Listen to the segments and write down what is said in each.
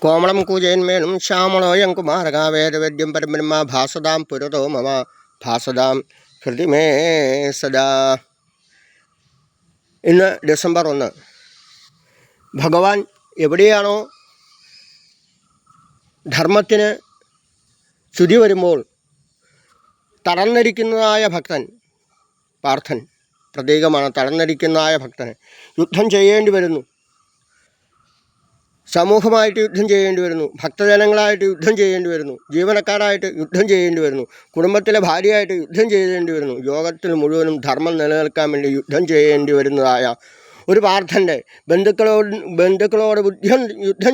കോമളം കൂജയന്മേനും ശ്യാമളോയം കുമാരക വേദവേദ്യം പരബ്രഹ്മ ഭാസതാം പുരതോ മമ ഭാസതാം ഹൃദിമേ സദാ. ഇന്ന് ഡിസംബർ 1. ഭഗവാൻ എവിടെയാണോ ധർമ്മത്തിന് ചുതി വരുമ്പോൾ തളർന്നിരിക്കുന്നതായ ഭക്തൻ, പാർത്ഥൻ പ്രതീകമാണ്. തളർന്നിരിക്കുന്നതായ ഭക്തന് യുദ്ധം ചെയ്യേണ്ടി വരുന്നു, സമൂഹമായിട്ട് യുദ്ധം ചെയ്യേണ്ടി വരുന്നു, ഭക്തജനങ്ങളായിട്ട് യുദ്ധം ചെയ്യേണ്ടി വരുന്നു, ജീവനക്കാരായിട്ട് യുദ്ധം ചെയ്യേണ്ടി വരുന്നു, കുടുംബത്തിലെ ഭാര്യയായിട്ട് യുദ്ധം ചെയ്യേണ്ടി വരുന്നു, യോഗത്തിൽ മുഴുവനും ധർമ്മം നിലനിൽക്കാൻ വേണ്ടി യുദ്ധം ചെയ്യേണ്ടി വരുന്നതായ ഒരു പാർത്ഥൻ്റെ ബന്ധുക്കളോട് യുദ്ധം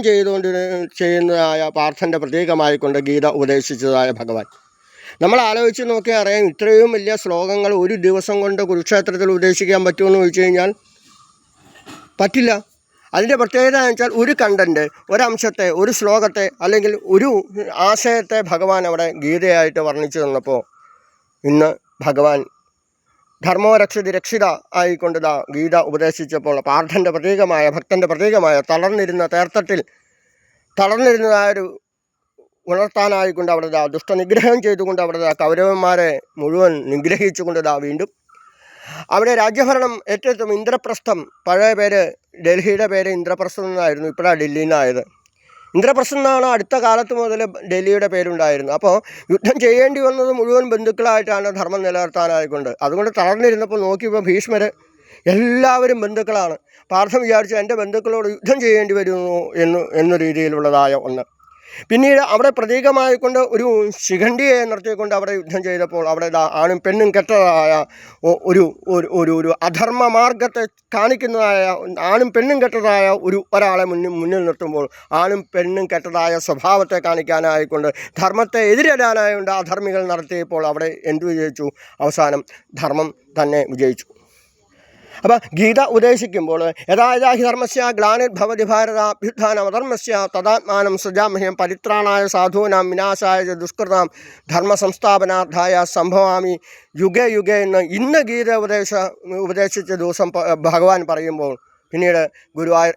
ചെയ്യുന്നതായ പാർത്ഥൻ്റെ പ്രതീകമായിക്കൊണ്ട് ഗീത ഉപദേശിച്ചതായ ഭഗവാൻ. നമ്മൾ ആലോചിച്ച് നോക്കിയാൽ അറിയാം, ഇത്രയും വലിയ ശ്ലോകങ്ങൾ ഒരു ദിവസം കൊണ്ട് കുരുക്ഷേത്രത്തിൽ ഉപദേശിക്കാൻ പറ്റുമെന്ന് ചോദിച്ചു കഴിഞ്ഞാൽ പറ്റില്ല. അതിൻ്റെ പ്രത്യേകത എന്ന് വെച്ചാൽ ഒരു കണ്ടൻറ്റ്, ഒരംശത്തെ, ഒരു ശ്ലോകത്തെ അല്ലെങ്കിൽ ഒരു ആശയത്തെ ഭഗവാൻ അവിടെ ഗീതയായിട്ട് വർണ്ണിച്ചു തന്നപ്പോൾ ഇന്ന് ഭഗവാൻ ധർമ്മോ രക്ഷതി രക്ഷിത ആയിക്കൊണ്ടിതാ ഗീത ഉപദേശിച്ചപ്പോൾ പാർത്ഥൻ്റെ പ്രതീകമായ, ഭക്തൻ്റെ പ്രതീകമായ തളർന്നിരുന്ന തേർത്തട്ടിൽ തളർന്നിരുന്നതായൊരു ഉണർത്താനായിക്കൊണ്ട് അവിടെ ദുഷ്ടനിഗ്രഹം ചെയ്തുകൊണ്ട് അവിടെ കൗരവന്മാരെ മുഴുവൻ നിഗ്രഹിച്ചുകൊണ്ട് വീണ്ടും അവിടെ രാജ്യഭരണം ഏറ്റെടുത്തും. ഇന്ദ്രപ്രസ്ഥം, പഴയ പേര് ഡൽഹിയുടെ പേര് ഇന്ദ്രപ്രസ്ഥം എന്നായിരുന്നു, ഇപ്പോഴാണ് ഡൽഹിയിൽ നിന്നായത്. ഇന്ദ്രപ്രസ്ഥം എന്നാണ് അടുത്ത കാലത്ത് മുതൽ ഡൽഹിയുടെ പേരുണ്ടായിരുന്നു. അപ്പോൾ യുദ്ധം ചെയ്യേണ്ടി വന്നത് മുഴുവൻ ബന്ധുക്കളായിട്ടാണ് ധർമ്മം നിലനിർത്താനായിക്കൊണ്ട്. അതുകൊണ്ട് തളർന്നിരുന്നപ്പോൾ നോക്കിയപ്പോൾ ഭീഷ്മർ എല്ലാവരും ബന്ധുക്കളാണ്. പാർത്ഥം വിചാരിച്ചു എൻ്റെ ബന്ധുക്കളോട് യുദ്ധം ചെയ്യേണ്ടി വരുന്നു എന്ന രീതിയിലുള്ളതായ ഒന്ന്. പിന്നീട് അവിടെ പ്രതീകമായിക്കൊണ്ട് ഒരു ശിഖണ്ഡിയെ നിർത്തിക്കൊണ്ട് അവിടെ യുദ്ധം ചെയ്തപ്പോൾ അവിടെ ആണും പെണ്ണും കെട്ടതായ ഒരു അധർമ്മ മാർഗത്തെ കാണിക്കുന്നതായ, ആണും പെണ്ണും കെട്ടതായ ഒരാളെ മുന്നിൽ നിർത്തുമ്പോൾ ആണും പെണ്ണും കെട്ടതായ സ്വഭാവത്തെ കാണിക്കാനായിക്കൊണ്ട് ധർമ്മത്തെ എതിരിടാനായുകൊണ്ട് അധർമ്മികൾ നടത്തിയപ്പോൾ അവിടെ എന്തു വിജയിച്ചു? അവസാനം ധർമ്മം തന്നെ വിജയിച്ചു. അപ്പം ഗീത ഉപദേശിക്കുമ്പോൾ യഥാ ഹി ധർമ്മസ്യ ഗ്ലാനിർഭവതി ഭാരത അഭ്യുത്ഥാനമധർമ്മസ്യ തദാത്മാനം സൃജാമഹ്യം പരിത്രാണായ സാധൂനാം വിനാശായ ദുഷ്കൃതാം ധർമ്മ സംസ്ഥാപനാർത്ഥായ സംഭവാമി യുഗേ യുഗേ എന്ന് ഇന്ന് ഗീത ഉപദേശിച്ച ദിവസം ഭഗവാൻ പറയുമ്പോൾ പിന്നീട് ഗുരുവായൂർ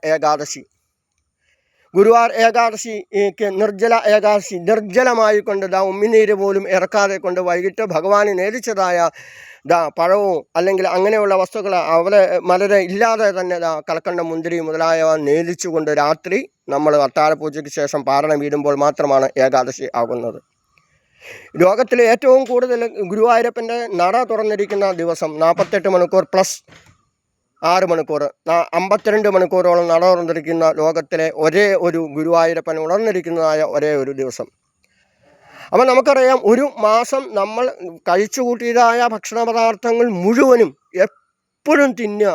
ഏകാദശിക്ക് നിർജ്ജല ഏകാദശി, നിർജ്ജലമായിക്കൊണ്ട് ഉമ്മിനീര് പോലും ഇറക്കാതെ കൊണ്ട് വൈകിട്ട് ഭഗവാന് നേദിച്ചതായ പഴവും അല്ലെങ്കിൽ അങ്ങനെയുള്ള വസ്തുക്കൾ അവിടെ മലരെ ഇല്ലാതെ തന്നെ കൽക്കണ്ട മുന്തിരി മുതലായവ നേദിച്ചുകൊണ്ട് രാത്രി നമ്മൾ അത്താഴപൂജയ്ക്ക് ശേഷം പാരണ വീടുമ്പോൾ മാത്രമാണ് ഏകാദശി ആകുന്നത്. ലോകത്തിലെ ഏറ്റവും കൂടുതൽ ഗുരുവായൂരപ്പൻ്റെ നട തുറന്നിരിക്കുന്ന ദിവസം 48 മണിക്കൂർ പ്ലസ് 6 മണിക്കൂർ 52 മണിക്കൂറോളം നട തുറന്നിരിക്കുന്ന ലോകത്തിലെ ഒരേ ഒരു ഗുരുവായൂരപ്പൻ ഉണർന്നിരിക്കുന്നതായ ഒരേ ഒരു ദിവസം. അപ്പം നമുക്കറിയാം, ഒരു മാസം നമ്മൾ കഴിച്ചു കൂട്ടിയതായ ഭക്ഷണ പദാർത്ഥങ്ങൾ മുഴുവനും എപ്പോഴും തിന്ന്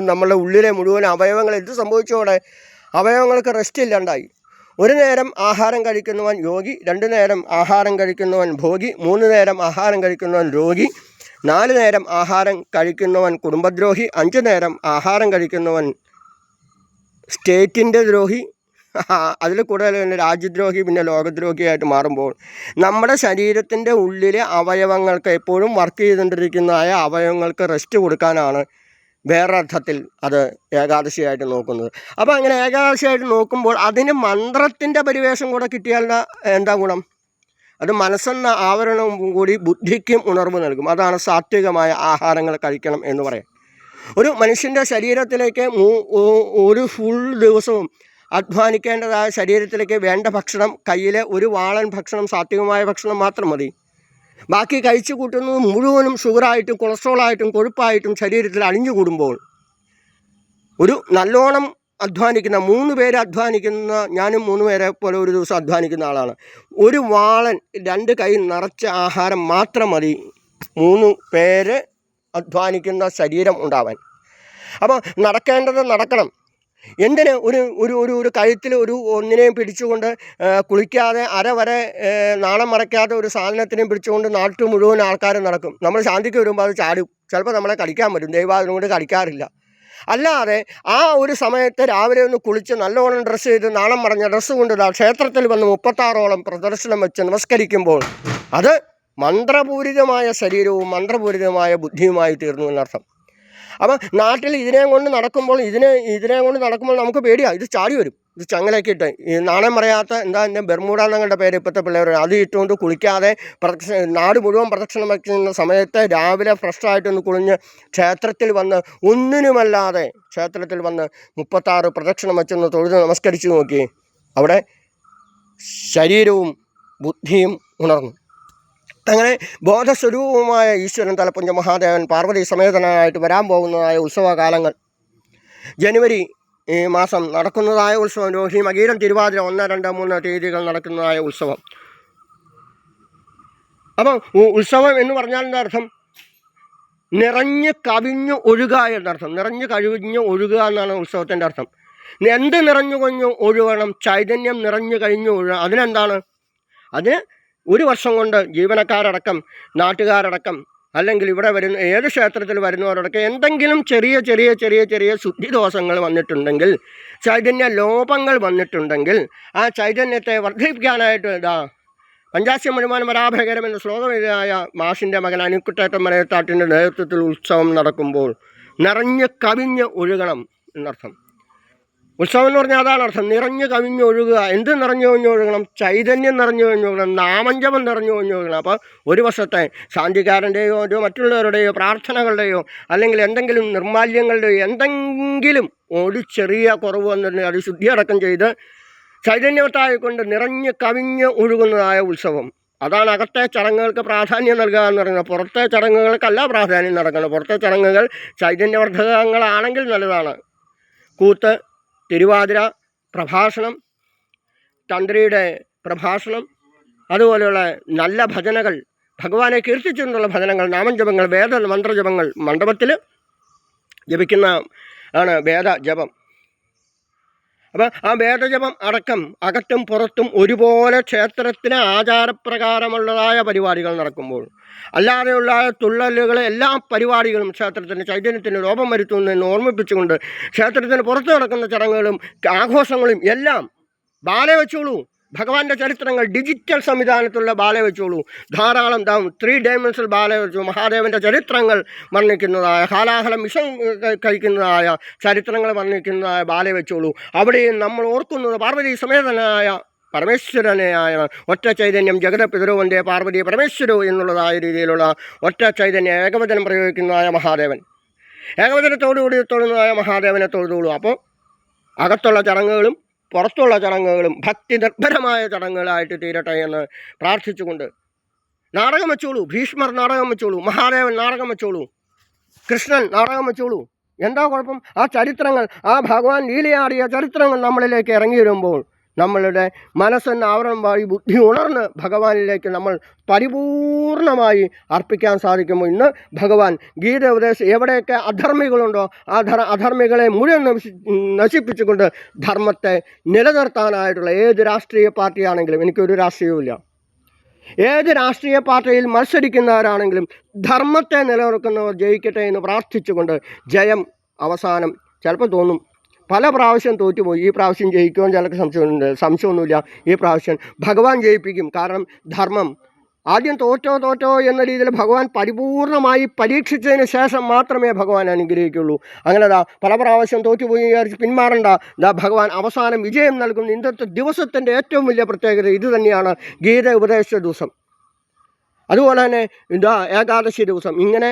നമ്മളുടെ ഉള്ളിലെ മുഴുവൻ അവയവങ്ങൾ എന്ത് സംഭവിച്ചോടെ അവയവങ്ങൾക്ക് റെസ്റ്റ് ഇല്ലാണ്ടായി. ഒരു നേരം ആഹാരം കഴിക്കുന്നവൻ യോഗി, 2 നേരം ആഹാരം കഴിക്കുന്നവൻ ഭോഗി, 3 നേരം ആഹാരം കഴിക്കുന്നവൻ രോഗി, 4 നേരം ആഹാരം കഴിക്കുന്നവൻ കുടുംബദ്രോഹി, 5 നേരം ആഹാരം കഴിക്കുന്നവൻ സ്റ്റേറ്റിൻ്റെ ദ്രോഹി, അതിൽ കൂടുതൽ തന്നെ രാജ്യദ്രോഹി, പിന്നെ ലോകദ്രോഹിയായിട്ട് മാറുമ്പോൾ നമ്മുടെ ശരീരത്തിൻ്റെ ഉള്ളിലെ അവയവങ്ങൾക്ക് എപ്പോഴും വർക്ക് ചെയ്തുകൊണ്ടിരിക്കുന്നതായ അവയവങ്ങൾക്ക് റെസ്റ്റ് കൊടുക്കാനാണ് വേറൊരർത്ഥത്തിൽ അത് ഏകാദശിയായിട്ട് നോക്കുന്നത്. അപ്പോൾ അങ്ങനെ ഏകാദശിയായിട്ട് നോക്കുമ്പോൾ അതിന് മന്ത്രത്തിൻ്റെ പരിവേഷം കൂടെ കിട്ടിയാൽ എന്താ ഗുണം? അത് മനസ്സെന്ന ആവരണവും കൂടി ബുദ്ധിക്കും ഉണർവ് നൽകും. അതാണ് സാത്വികമായ ആഹാരങ്ങൾ കഴിക്കണം എന്ന് പറയാം. ഒരു മനുഷ്യൻ്റെ ശരീരത്തിലേക്ക് ഒരു ഫുൾ ദിവസവും അധ്വാനിക്കേണ്ടതായ ശരീരത്തിലേക്ക് വേണ്ട ഭക്ഷണം, കയ്യിലെ ഒരു വാളൻ ഭക്ഷണം, സാത്വികമായ ഭക്ഷണം മാത്രം മതി. ബാക്കി കഴിച്ചു കൂട്ടുന്നത് മുഴുവനും ഷുഗറായിട്ടും കൊളസ്ട്രോളായിട്ടും കൊഴുപ്പായിട്ടും ശരീരത്തിൽ അടിഞ്ഞുകൂടുമ്പോൾ ഒരു നല്ലോണം അധ്വാനിക്കുന്ന 3 പേര് അധ്വാനിക്കുന്ന, ഞാനും 3 പേരെ പോലെ ഒരു ദിവസം അധ്വാനിക്കുന്ന ആളാണ്. ഒരു വാളൻ 2 കൈ നിറച്ച ആഹാരം മാത്രം മതി 3 പേര് അധ്വാനിക്കുന്ന ശരീരം ഉണ്ടാവാൻ. അപ്പോൾ നടക്കേണ്ടത് നടക്കണം. എന്തിന് ഒരു കഴുത്തിൽ ഒന്നിനെയും പിടിച്ചുകൊണ്ട് കുളിക്കാതെ അരവരെ നാണം മറയ്ക്കാതെ ഒരു സാധനത്തിനെയും പിടിച്ചുകൊണ്ട് നാട്ടു മുഴുവൻ ആൾക്കാർ നടക്കും. നമ്മൾ ശാന്തിക്ക് വരുമ്പോൾ അത് ചാടും, ചിലപ്പോൾ നമ്മളെ കടിക്കാൻ പറ്റും. ദൈവാദിനം കൊണ്ട് കടിക്കാറില്ല. അല്ലാതെ ആ ഒരു സമയത്ത് രാവിലെ ഒന്ന് കുളിച്ച് നല്ലോണം ഡ്രസ്സ് ചെയ്ത് നാണം മറഞ്ഞ ഡ്രസ്സ് കൊണ്ട് ക്ഷേത്രത്തിൽ വന്ന് 36ഓളം പ്രദർശനം വെച്ച് നമസ്കരിക്കുമ്പോൾ അത് മന്ത്രപൂരിതമായ ശരീരവും മന്ത്രപൂരിതമായ ബുദ്ധിയുമായി തീർന്നു എന്നർത്ഥം. അപ്പം നാട്ടിൽ ഇതിനെ കൊണ്ട് നടക്കുമ്പോൾ നമുക്ക് പേടിയാണ്, ഇത് ചാടി വരും. ഇത് ചങ്ങലയൊക്കെ ഇട്ട് ഈ നാണം പറയാത്ത എന്താ എൻ്റെ ബെർമൂഡ എന്നങ്ങളുടെ പേര് ഇപ്പോഴത്തെ പിള്ളേർ അത് ഇട്ടുകൊണ്ട് കുളിക്കാതെ നാട് മുഴുവൻ പ്രദക്ഷിണം വയ്ക്കുന്ന സമയത്ത് രാവിലെ ഫ്രഷായിട്ടൊന്ന് കുളിഞ്ഞ് ക്ഷേത്രത്തിൽ വന്ന് ഒന്നിനുമല്ലാതെ ക്ഷേത്രത്തിൽ വന്ന് 36 പ്രദക്ഷിണം വെച്ചൊന്ന് തൊഴുത് നമസ്കരിച്ച് നോക്കി. അവിടെ ശരീരവും ബുദ്ധിയും ഉണർന്നു. അങ്ങനെ ബോധസ്വരൂപമായ ഈശ്വരൻ തലപ്പുഞ്ച മഹാദേവൻ പാർവതി സമേതനായിട്ട് വരാൻ പോകുന്നതായ ഉത്സവകാലങ്ങൾ ജനുവരി മാസം നടക്കുന്നതായ ഉത്സവം, രോഹിണി, മകീരം, തിരുവാതിര 1, 2, 3 തീയതികൾ നടക്കുന്നതായ ഉത്സവം. അപ്പം ഉത്സവം എന്ന് പറഞ്ഞാൽ എന്താ അർത്ഥം? നിറഞ്ഞ് കവിഞ്ഞ് ഒഴുകുക എന്നർത്ഥം. നിറഞ്ഞ് കവിഞ്ഞ് ഒഴുകുക എന്നാണ് ഉത്സവത്തിൻ്റെ അർത്ഥം. എന്ത് നിറഞ്ഞു കഴിഞ്ഞു ഒഴുകണം? ചൈതന്യം നിറഞ്ഞു കഴിഞ്ഞു ഒഴുകണം. അതിനെന്താണ്? അതിന് ഒരു വർഷം കൊണ്ട് ജീവനക്കാരടക്കം നാട്ടുകാരടക്കം അല്ലെങ്കിൽ ഇവിടെ വരുന്ന ഏത് ക്ഷേത്രത്തിൽ വരുന്നവരടക്കം എന്തെങ്കിലും ചെറിയ ചെറിയ ചെറിയ ചെറിയ ശുദ്ധിദോഷങ്ങൾ വന്നിട്ടുണ്ടെങ്കിൽ, ചൈതന്യ ലോപങ്ങൾ വന്നിട്ടുണ്ടെങ്കിൽ ആ ചൈതന്യത്തെ വർദ്ധിപ്പിക്കാനായിട്ട് പഞ്ചാസ്യം മുഴുവൻ വരാഭകരം എന്ന ശ്ലോകമെതിരായ മാഷിൻ്റെ മകൻ അനിക്കുട്ടേറ്റം മലയത്താട്ടിൻ്റെ നേതൃത്വത്തിൽ ഉത്സവം നടക്കുമ്പോൾ നിറഞ്ഞ് കവിഞ്ഞ് ഒഴുകണം എന്നർത്ഥം. ഉത്സവം എന്ന് പറഞ്ഞാൽ അതാണ് അർത്ഥം. നിറഞ്ഞു കവിഞ്ഞ് ഒഴുകുക. എന്ത് നിറഞ്ഞു കവിഞ്ഞ് ഒഴുകണം? ചൈതന്യം നിറഞ്ഞു കവിഞ്ഞ് ഒഴുകണം, നാമജപം നിറഞ്ഞു കവിഞ്ഞ് ഒഴുകണം. അപ്പോൾ ഒരു വർഷത്തെ ശാന്തിക്കാരൻ്റെയോ മറ്റുള്ളവരുടെയോ പ്രാർത്ഥനകളുടെയോ അല്ലെങ്കിൽ എന്തെങ്കിലും നിർമാല്യങ്ങളുടെയോ എന്തെങ്കിലും ഒരു ചെറിയ കുറവ് വന്നിട്ടുണ്ടെങ്കിൽ അത് ശുദ്ധിയടക്കം ചെയ്ത് ചൈതന്യവത്തായിക്കൊണ്ട് നിറഞ്ഞ് കവിഞ്ഞ് ഒഴുകുന്നതായ ഉത്സവം. അതാണ് അകത്തെ ചടങ്ങുകൾക്ക് പ്രാധാന്യം നൽകുക എന്ന് പറയുന്നത്. പുറത്തെ ചടങ്ങുകൾക്കല്ല പ്രാധാന്യം നടക്കുന്നത്. പുറത്തെ ചടങ്ങുകൾ ചൈതന്യവർദ്ധകങ്ങളാണെങ്കിൽ നല്ലതാണ്. കൂത്ത്, തിരുവാതിര, പ്രഭാഷണം, തന്ത്രിയുടെ പ്രഭാഷണം, അതുപോലെയുള്ള നല്ല ഭജനകൾ, ഭഗവാനെ കീർത്തിച്ചുകൊണ്ടുള്ള ഭജനങ്ങൾ, നാമജപങ്ങൾ, വേദ മന്ത്രജപങ്ങൾ മണ്ഡപത്തിൽ ജപിക്കുന്ന ആണ് വേദജപം. അപ്പം ആ വേദജപം അടക്കം അകത്തും പുറത്തും ഒരുപോലെ ക്ഷേത്രത്തിന് ആചാരപ്രകാരമുള്ളതായ പരിപാടികൾ നടക്കുമ്പോൾ, അല്ലാതെയുള്ള തുള്ളലുകൾ എല്ലാ പരിപാടികളും ക്ഷേത്രത്തിന് ചൈതന്യത്തിന് ലോപം വരുത്തുന്നതെന്ന് ഓർമ്മിപ്പിച്ചുകൊണ്ട് ക്ഷേത്രത്തിന് പുറത്ത് നടക്കുന്ന ചടങ്ങുകളും ആഘോഷങ്ങളും എല്ലാം ബാല വെച്ചോളൂ. ഭഗവാന്റെ ചരിത്രങ്ങൾ ഡിജിറ്റൽ സംവിധാനത്തിലുള്ള ബാല വെച്ചോളൂ. ധാരാളം 3 ഡൈമെൻഷണൽ ബാല വെച്ചു മഹാദേവൻ്റെ ചരിത്രങ്ങൾ വർണ്ണിക്കുന്നതായ, ഹാലാഹലം വിഷം കഴിക്കുന്നതായ ചരിത്രങ്ങൾ വർണ്ണിക്കുന്നതായ ബാല വെച്ചോളൂ. അവിടെയും നമ്മൾ ഓർക്കുന്നത് പാർവതി സമേതനായ പരമേശ്വരനെയായ ഒറ്റ ചൈതന്യം ജഗത പിതൃവൻ്റെ പാർവതി പരമേശ്വരോ എന്നുള്ളതായ രീതിയിലുള്ള ഒറ്റ ചൈതന്യ ഏകവചനം പ്രയോഗിക്കുന്നതായ മഹാദേവൻ, ഏകവചനത്തോടുകൂടി തൊഴുന്നതായ മഹാദേവനെ തൊഴുതുള്ളൂ. അപ്പോൾ അകത്തുള്ള ചടങ്ങുകളും പുറത്തുള്ള ചടങ്ങുകളും ഭക്തി നിർഭരമായ ചടങ്ങുകളായിട്ട് തീരട്ടെ എന്ന് പ്രാർത്ഥിച്ചുകൊണ്ട് നാടകം വെച്ചോളൂ. ഭീഷ്മർ നാടകം വെച്ചോളൂ, മഹാദേവൻ നാടകം വെച്ചോളൂ, കൃഷ്ണൻ നാടകം വെച്ചോളൂ. എന്താ കുഴപ്പം? ആ ചരിത്രങ്ങൾ, ആ ഭഗവാൻ ലീലയാടിയ ചരിത്രങ്ങൾ നമ്മളിലേക്ക് ഇറങ്ങി വരുമ്പോൾ നമ്മളുടെ മനസ്സെന്ന് ആവരണം വാഴി ബുദ്ധി ഉണർന്ന് ഭഗവാനിലേക്ക് നമ്മൾ പരിപൂർണമായി അർപ്പിക്കാൻ സാധിക്കുമ്പോൾ ഇന്ന് ഭഗവാൻ ഗീത ഉപദേശം എവിടെയൊക്കെ അധർമ്മികളുണ്ടോ ആ അധർമ്മികളെ മുഴുവൻ നശിപ്പിച്ചുകൊണ്ട് ധർമ്മത്തെ നിലനിർത്താനായിട്ടുള്ള ഏത് രാഷ്ട്രീയ പാർട്ടിയാണെങ്കിലും, എനിക്കൊരു രാഷ്ട്രീയവുമില്ല, ഏത് രാഷ്ട്രീയ പാർട്ടിയിൽ മത്സരിക്കുന്നവരാണെങ്കിലും ധർമ്മത്തെ നിലനിർത്തുന്നവർ ജയിക്കട്ടെ എന്ന് പ്രാർത്ഥിച്ചുകൊണ്ട് ജയം അവസാനം ചിലപ്പോൾ തോന്നും പല പ്രാവശ്യം തോറ്റുപോയി, ഈ പ്രാവശ്യം ജയിക്കുമെന്ന് ചിലർക്ക് സംശയമൊന്നുമില്ല. ഈ പ്രാവശ്യം ഭഗവാൻ ജയിപ്പിക്കും. കാരണം ധർമ്മം ആദ്യം തോറ്റോ എന്ന രീതിയിൽ ഭഗവാൻ പരിപൂർണമായി പരീക്ഷിച്ചതിന് ശേഷം മാത്രമേ ഭഗവാൻ അനുഗ്രഹിക്കുള്ളൂ. അങ്ങനെ പല പ്രാവശ്യം തോറ്റുപോയി വിചാരിച്ച് പിന്മാറണ്ട. ഭഗവാൻ അവസാനം വിജയം നൽകുന്ന ഇന്നത്തെ ദിവസത്തിൻ്റെ ഏറ്റവും വലിയ പ്രത്യേകത ഇത് തന്നെയാണ്, ഗീത ഉപദേശ ദിവസം. അതുപോലെ തന്നെ ഏകാദശി ദിവസം. ഇങ്ങനെ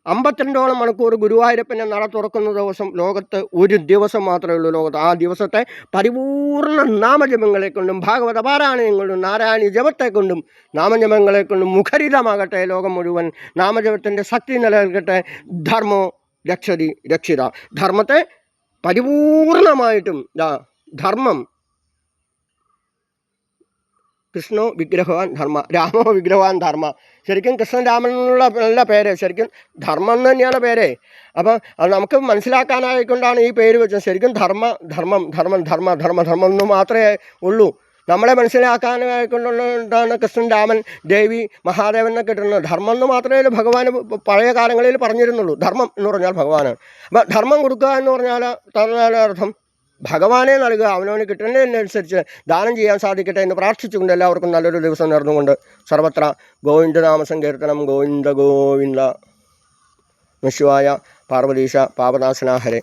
52ഓളം മണിക്കൂർ ഗുരുവായൂരപ്പനെ നട തുറക്കുന്ന ദിവസം ലോകത്ത് ഒരു ദിവസം മാത്രമേ ഉള്ളൂ. ലോകത്ത് ആ ദിവസത്തെ പരിപൂർണ നാമജപങ്ങളെ കൊണ്ടും ഭാഗവത പാരായണം കൊണ്ടും നാരായണീ ജപത്തെ കൊണ്ടും നാമജപങ്ങളെ കൊണ്ടും മുഖരിതമാകട്ടെ ലോകം മുഴുവൻ. നാമജപത്തിൻ്റെ ശക്തി നിലനിൽക്കട്ടെ. ധർമ്മോ രക്ഷതി രക്ഷിത. ധർമ്മത്തെ പരിപൂർണമായിട്ടും ധർമ്മം കൃഷ്ണോ വിഗ്രഹവാൻ ധർമ്മ, രാമോ വിഗ്രഹവാൻ ധർമ്മ. ശരിക്കും കൃഷ്ണൻ രാമൻ എന്നുള്ള നല്ല പേര്, ശരിക്കും ധർമ്മം എന്ന് തന്നെയാണ് പേര്. അപ്പം അത് നമുക്ക് മനസ്സിലാക്കാനായിക്കൊണ്ടാണ് ഈ പേര് വെച്ചത്. ശരിക്കും ധർമ്മം എന്ന് മാത്രമേ ഉള്ളൂ. നമ്മളെ മനസ്സിലാക്കാനായിക്കൊണ്ടാണ് കൃഷ്ണൻ, രാമൻ, ദേവി, മഹാദേവൻ എന്നൊക്കെ കിട്ടുന്നത്. ധർമ്മം എന്ന് മാത്രമേ ഭഗവാൻ പഴയ കാലങ്ങളിൽ പറഞ്ഞിരുന്നുള്ളൂ. ധർമ്മം എന്ന് പറഞ്ഞാൽ ഭഗവാനാണ്. അപ്പം ധർമ്മം കൊടുക്കുക എന്ന് പറഞ്ഞാൽ അർത്ഥം ഭഗവാനെ നൽകുക, അവനവന് കിട്ടുന്നതിനനുസരിച്ച് ദാനം ചെയ്യാൻ സാധിക്കട്ടെ എന്ന് പ്രാർത്ഥിച്ചുകൊണ്ട് എല്ലാവർക്കും നല്ലൊരു ദിവസം നേർന്നുകൊണ്ട് സർവത്ര ഗോവിന്ദനാമ സങ്കീർത്തനം. ഗോവിന്ദ ഗോവിന്ദ. വിശ്വായ പാർവതീശ പാപനാശന ഹരേ.